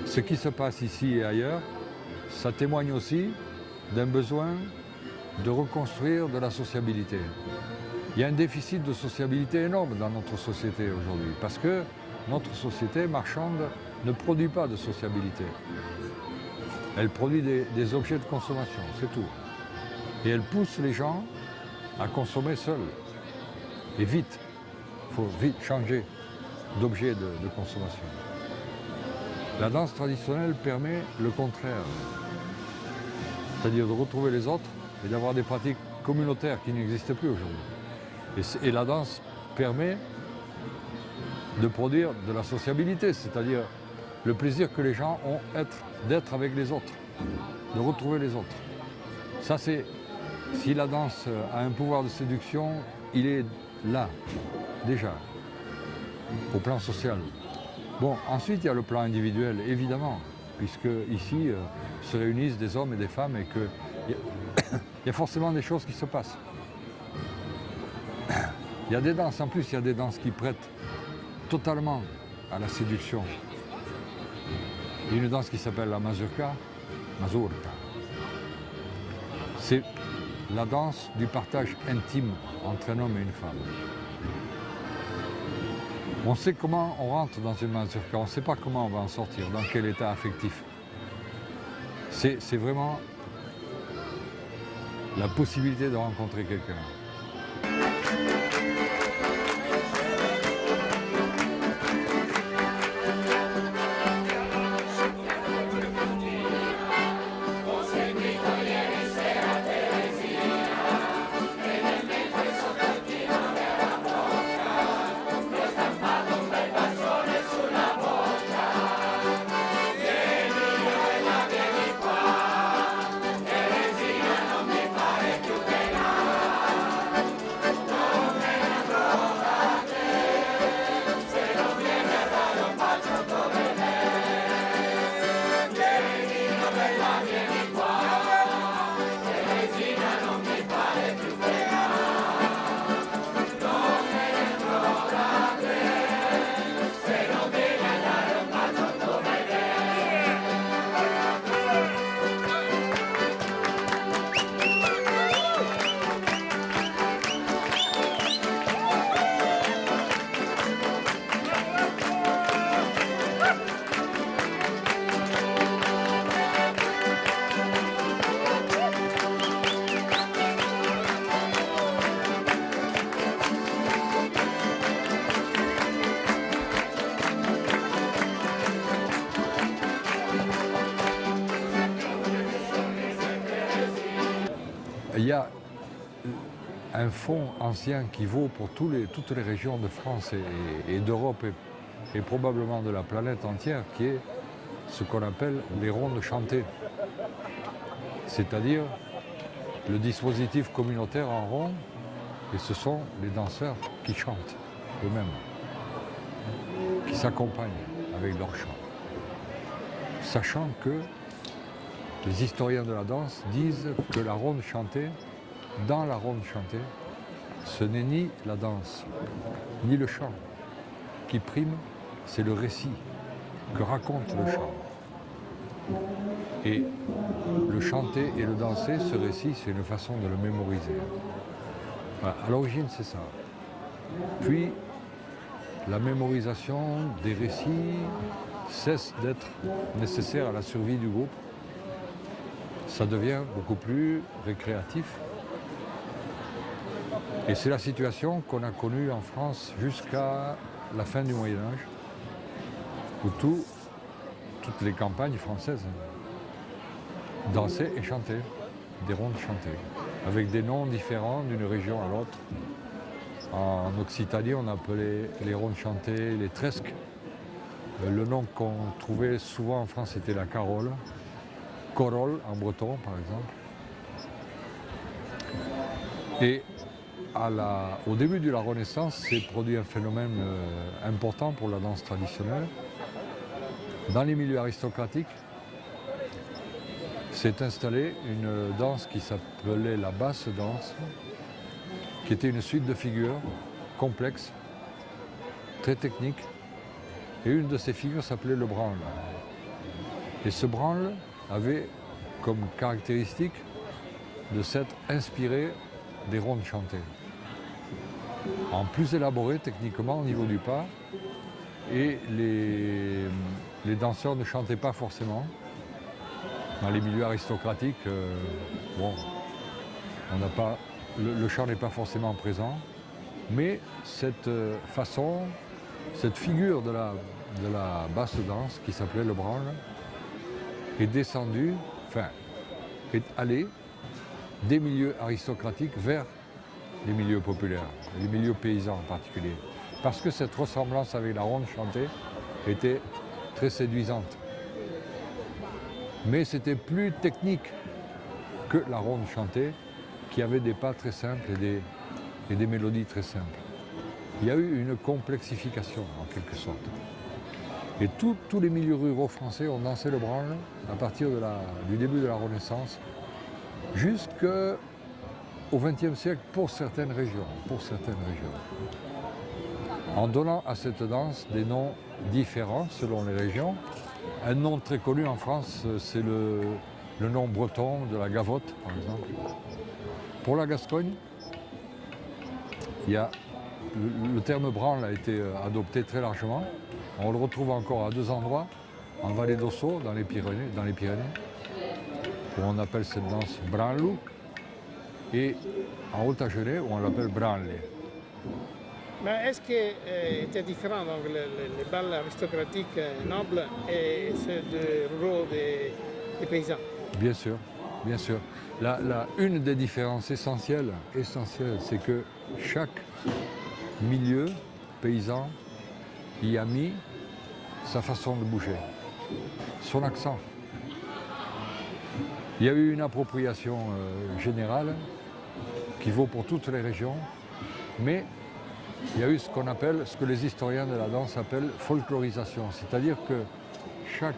Ce qui se passe ici et ailleurs, ça témoigne aussi d'un besoin de reconstruire de la sociabilité. Il y a un déficit de sociabilité énorme dans notre société aujourd'hui, parce que notre société marchande ne produit pas de sociabilité. Elle produit des objets de consommation, c'est tout. Et elle pousse les gens à consommer seuls. Et vite. Il faut vite changer d'objet de consommation. La danse traditionnelle permet le contraire. C'est-à-dire de retrouver les autres et d'avoir des pratiques communautaires qui n'existent plus aujourd'hui. Et la danse permet de produire de la sociabilité, c'est-à-dire le plaisir que les gens ont d'être avec les autres, de retrouver les autres. Ça, c'est, si la danse a un pouvoir de séduction, il est là, déjà, au plan social. Bon, ensuite, il y a le plan individuel, évidemment, puisque ici se réunissent des hommes et des femmes et qu'il y a forcément des choses qui se passent. Il y a des danses, en plus, il y a des danses qui prêtent totalement à la séduction. Il y a une danse qui s'appelle la mazurka. C'est la danse du partage intime entre un homme et une femme. On sait comment on rentre dans une mazurka, on ne sait pas comment on va en sortir, dans quel état affectif. C'est vraiment la possibilité de rencontrer quelqu'un. Il y a un fonds ancien qui vaut pour toutes les régions de France et d'Europe et probablement de la planète entière, qui est ce qu'on appelle les rondes chantées. C'est-à-dire le dispositif communautaire en rond, et ce sont les danseurs qui chantent eux-mêmes, qui s'accompagnent avec leur chant. Sachant que les historiens de la danse disent que la ronde chantée, dans la ronde chantée, ce n'est ni la danse, ni le chant. Qui prime, c'est le récit que raconte le chant. Et le chanter et le danser, ce récit, c'est une façon de le mémoriser. Voilà, à l'origine, c'est ça. Puis, la mémorisation des récits cesse d'être nécessaire à la survie du groupe. Ça devient beaucoup plus récréatif. Et c'est la situation qu'on a connue en France jusqu'à la fin du Moyen-Âge, où toutes les campagnes françaises dansaient et chantaient, des rondes chantées, avec des noms différents d'une région à l'autre. En Occitanie, on appelait les rondes chantées les tresques. Le nom qu'on trouvait souvent en France, c'était la carole. Corol en breton, par exemple. Et au début de la Renaissance, s'est produit un phénomène important pour la danse traditionnelle. Dans les milieux aristocratiques, s'est installée une danse qui s'appelait la basse danse, qui était une suite de figures complexes, très techniques, Et une de ces figures s'appelait le branle. Et ce branle avait comme caractéristique de s'être inspiré des rondes chantées. En plus élaboré techniquement au niveau du pas, et les danseurs ne chantaient pas forcément. Dans les milieux aristocratiques, bon, le chant n'est pas forcément présent, mais cette façon, cette figure de la basse danse qui s'appelait le branle est descendue, enfin, est allée des milieux aristocratiques vers les milieux populaires, les milieux paysans en particulier. Parce que cette ressemblance avec la ronde chantée était très séduisante. Mais c'était plus technique que la ronde chantée, qui avait des pas très simples et des mélodies très simples. Il y a eu une complexification en quelque sorte. Et tous les milieux ruraux français ont dansé le branle à partir du début de la Renaissance jusqu'au XXe siècle pour certaines régions. En donnant à cette danse des noms différents selon les régions. Un nom très connu en France, c'est le nom breton de la gavotte, par exemple. Pour la Gascogne, le terme branle a été adopté très largement. On le retrouve encore à 2 endroits, en vallée d'Ossau, dans les Pyrénées, où on appelle cette danse branlou, et en Haute-Agenais, où on l'appelle branle. Mais est-ce que c'était différent, donc les balles aristocratiques nobles et ceux de ruraux des paysans? Bien sûr, bien sûr. Une des différences essentielles, c'est que chaque milieu paysan y a mis sa façon de bouger, son accent. Il y a eu une appropriation générale qui vaut pour toutes les régions, mais il y a eu ce que les historiens de la danse appellent folklorisation, c'est-à-dire que chaque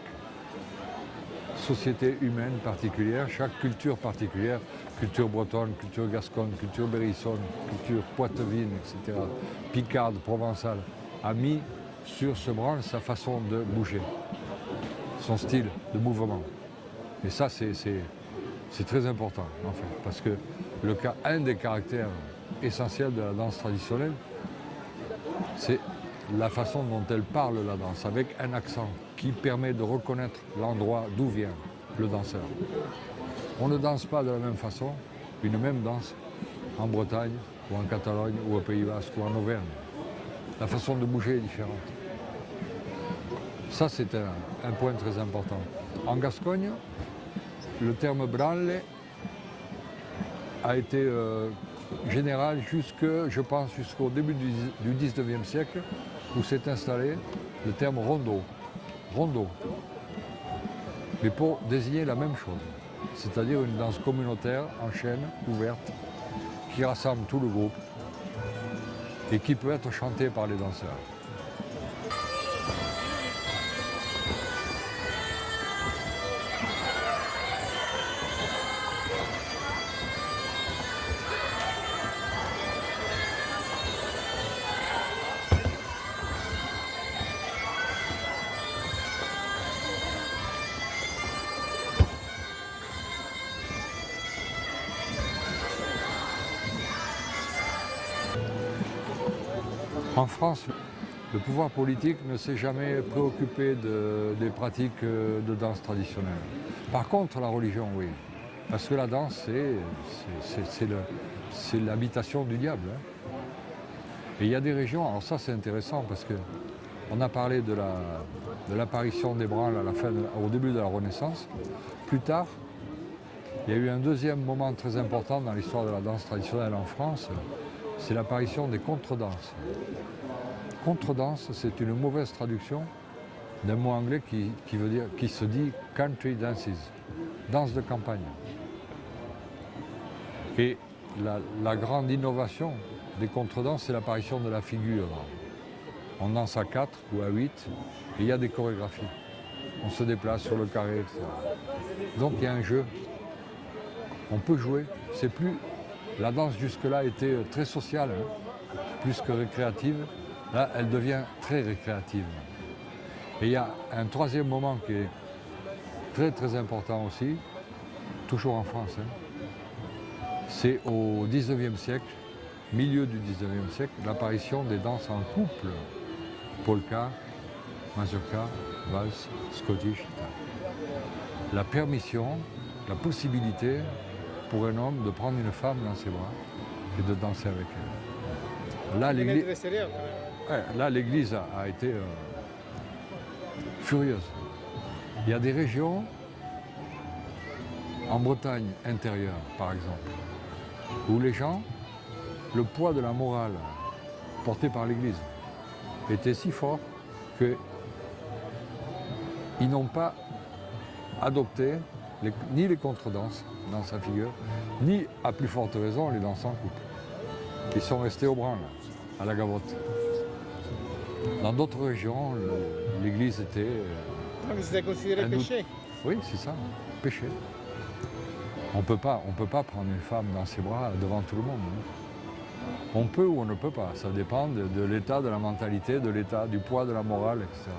société humaine particulière, chaque culture particulière, culture bretonne, culture gasconne, culture berrissonne, culture poitevine, etc., picarde, provençale, a mis sur ce branle sa façon de bouger, son style de mouvement. Et ça, c'est très important, en fait, parce que un des caractères essentiels de la danse traditionnelle, c'est la façon dont elle parle la danse, avec un accent qui permet de reconnaître l'endroit d'où vient le danseur. On ne danse pas de la même façon une même danse en Bretagne, ou en Catalogne, ou au Pays Basque, ou en Auvergne. La façon de bouger est différente. Ça, c'est un point très important. En Gascogne, le terme branle a été général je pense, jusqu'au début du XIXe siècle, où s'est installé le terme rondeau, mais pour désigner la même chose, c'est-à-dire une danse communautaire en chaîne, ouverte, qui rassemble tout le groupe et qui peut être chantée par les danseurs. En France, le pouvoir politique ne s'est jamais préoccupé des pratiques de danse traditionnelle. Par contre, la religion, oui. Parce que la danse, c'est l'habitation du diable. Hein. Et il y a des régions, alors ça c'est intéressant parce qu'on a parlé de l'apparition des branles au début de la Renaissance. Plus tard, il y a eu un deuxième moment très important dans l'histoire de la danse traditionnelle en France, c'est l'apparition des contredanses. Contredanse, c'est une mauvaise traduction d'un mot anglais qui se dit country dances, danse de campagne. Et la grande innovation des contredanses, c'est l'apparition de la figure. On danse à 4 ou à 8 et il y a des chorégraphies. On se déplace sur le carré, etc. Donc il y a un jeu. On peut jouer. La danse jusque-là était très sociale, hein, plus que récréative. Là, elle devient très récréative. Et il y a un troisième moment qui est très très important aussi, toujours en France. C'est au 19e siècle, milieu du 19e siècle, l'apparition des danses en couple. Polka, mazurka, valse, scottish. La permission, la possibilité pour un homme de prendre une femme dans ses bras et de danser avec elle. Là, Venez de l'Église, l'extérieur, quand même. là, l'Église a été furieuse. Il y a des régions, en Bretagne intérieure par exemple, où les gens, le poids de la morale porté par l'Église était si fort qu'ils n'ont pas adopté ni les contredanses dans sa figure, ni, à plus forte raison, les danses en couple. Ils sont restés au branle, à la gavotte. Dans d'autres régions, l'Église était... Donc c'était considéré un doute. péché. Oui, c'est ça, péché. On ne peut pas prendre une femme dans ses bras devant tout le monde. On peut ou on ne peut pas, ça dépend de l'état, de la mentalité, de l'état, du poids de la morale, etc.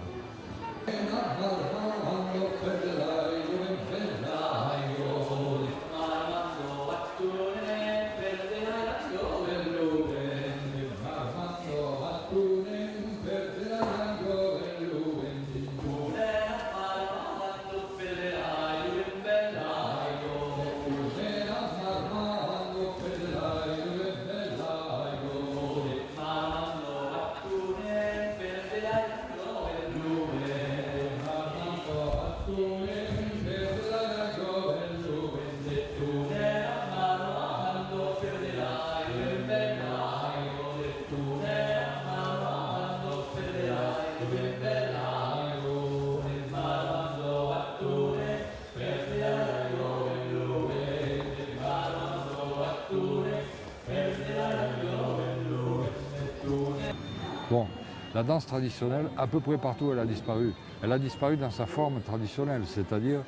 Bon, la danse traditionnelle, à peu près partout, elle a disparu. Elle a disparu dans sa forme traditionnelle, c'est-à-dire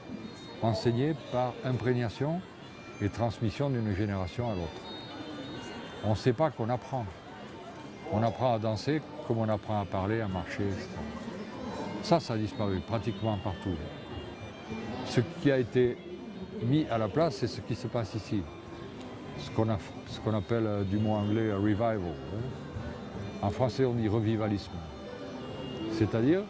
enseignée par imprégnation et transmission d'une génération à l'autre. On ne sait pas qu'on apprend. On apprend à danser comme on apprend à parler, à marcher, etc. Ça a disparu pratiquement partout. Ce qui a été mis à la place, c'est ce qui se passe ici. Ce qu'on appelle du mot anglais revival. En français, on dit revivalisme. C'est-à-dire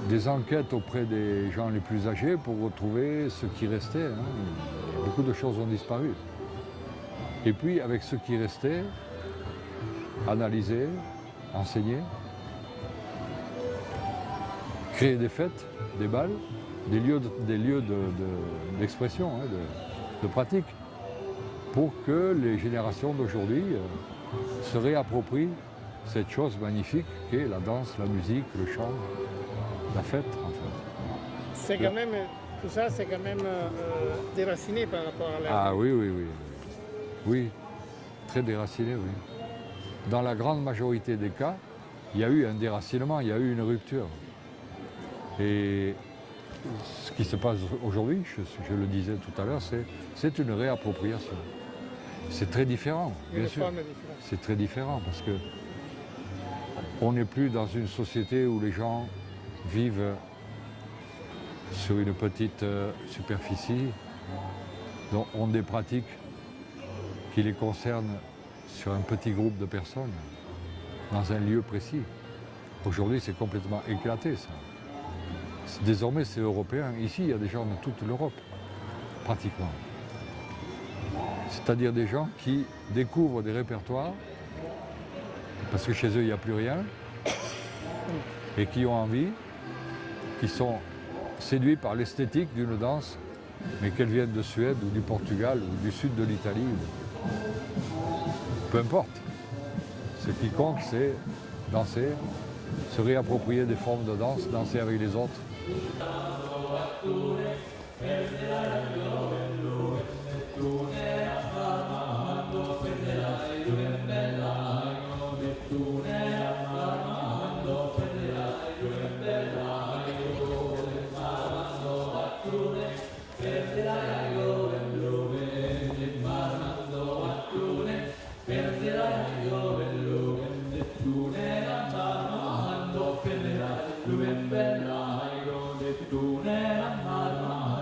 des enquêtes auprès des gens les plus âgés pour retrouver ce qui restait. Beaucoup de choses ont disparu. Et puis, avec ce qui restait, analyser, enseigner, créer des fêtes, des bals, des lieux d'expression, de pratique, pour que les générations d'aujourd'hui se réapproprient cette chose magnifique qu'est la danse, la musique, le chant, la fête, en fait. C'est quand même, tout ça, c'est quand même déraciné par rapport à la... Ah oui, oui, oui. Oui, très déraciné, oui. Dans la grande majorité des cas, il y a eu un déracinement, il y a eu une rupture. Et ce qui se passe aujourd'hui, je le disais tout à l'heure, c'est une réappropriation. C'est très différent, bien sûr. C'est très différent parce que on n'est plus dans une société où les gens vivent sur une petite superficie, donc ont des pratiques qui les concernent sur un petit groupe de personnes, dans un lieu précis. Aujourd'hui, c'est complètement éclaté, ça. Désormais, c'est européen. Ici, il y a des gens de toute l'Europe, pratiquement. C'est-à-dire des gens qui découvrent des répertoires, parce que chez eux, il n'y a plus rien, et qui ont envie, qui sont séduits par l'esthétique d'une danse, mais qu'elle vienne de Suède ou du Portugal ou du sud de l'Italie. Peu importe. Ce qui compte, c'est danser, se réapproprier des formes de danse, danser avec les autres. Remember I go to